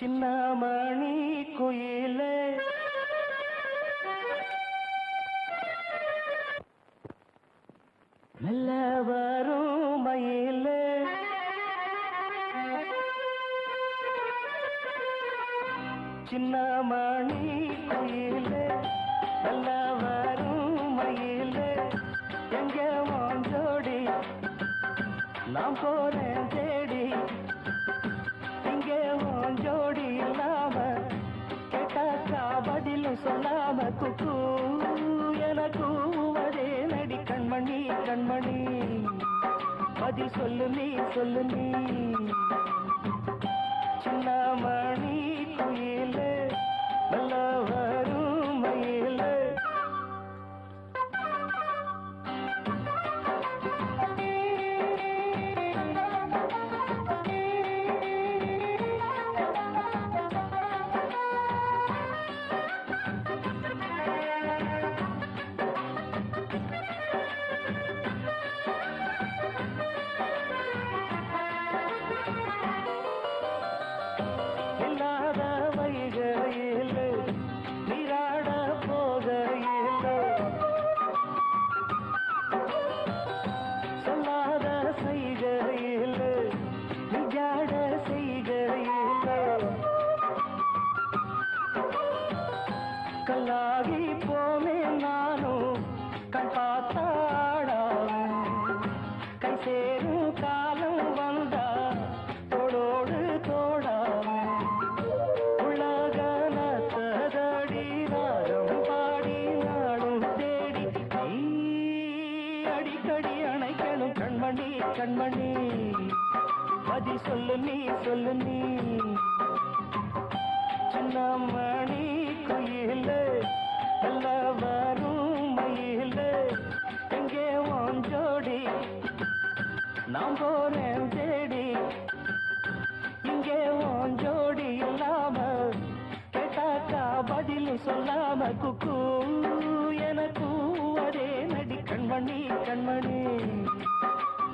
சின்னமணி குயிலே மெல்ல வரும் மயிலே சின்னமணி குயிலே மெல்ல வரும் மயிலே எங்க வாஞ்சோடி நான் போறேன் தேடி இங்கே வாஞ்சோடி இல்லாம கேட்டாக்கா பதிலும் சொல்லாம குக்கு எனக்கு அதே நடி கண்மணி கண்மணி பதில் சொல்லு நீ சொல்லு நீ சின்னமணி குயிலே நல்ல வரும் மயிலே நீராட போகையில் சொல்லாத செய்கையில் நிஜாட செய்கையில் கல்லாகி போனே நானும் கண் பார்த்தாடா கை சேரும் காலம் வந்தா தோளோடு தோடாம அடிக்கடி அணைக்கணும் கண்மணி கண்மணி பதில் சொல்லு நீ சொல்லு நீ சின்னமணி குயிலே நல்ல வரும் மயிலே எங்கே வாஞ்சோடி நான் போறேன் தேடி இங்கே வாஞ்சோடி இல்லாம கேட்டாக்கா பதில் சொல்லாம குக்கு எனக்கு அதே நடி கண்மணி கண்மணி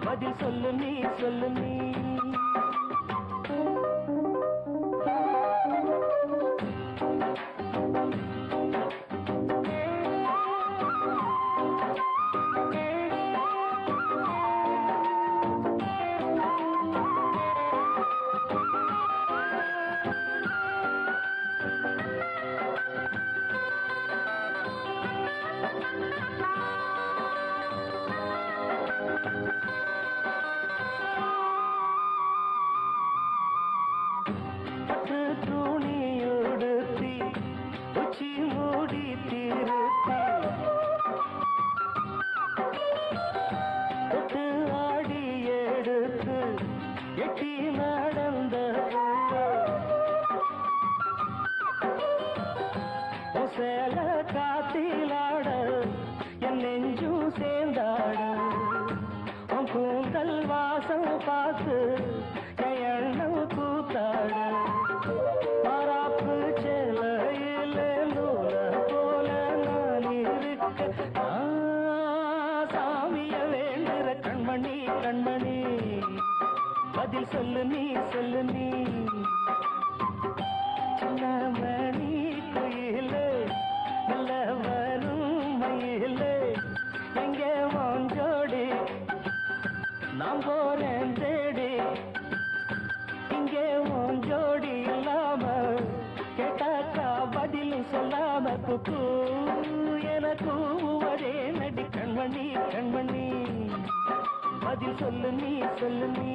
பதில் சொல்லு நீ சொல்லு நீ பட்டு துணியுடுத்தி உச்சி மூடி திருத்தி தொட்டு ஆடி எடுத்து எட்டி நடந்த சேல காத்திலாட என் நெஞ்சும் சேர்ந்தாட உன் கூந்தல் வாசம் பார்த்து எண்ணம் கூத்தாட மாறாப்பு செலையில நூல போல நான் இருக்க சாமிய வேண்டுற கண்மணி கண்மணி பதில் சொல்லு நீ சொல்லு நீ சின்னமணி குயிலே நல்ல வரும் மயிலே எங்கே வாஞ்சோடி நான் போறேன் தேடி இங்கே வாஞ்சோடி இல்லாம கேட்டாக்கா பதிலும் சொல்லாம குக்கு எனக்கு அதே நடி கண்மணி கண்மணி பதில் சொல்லு நீ சொல்லு நீ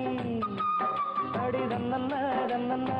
அடி தன்னன்னா தன்னன்னா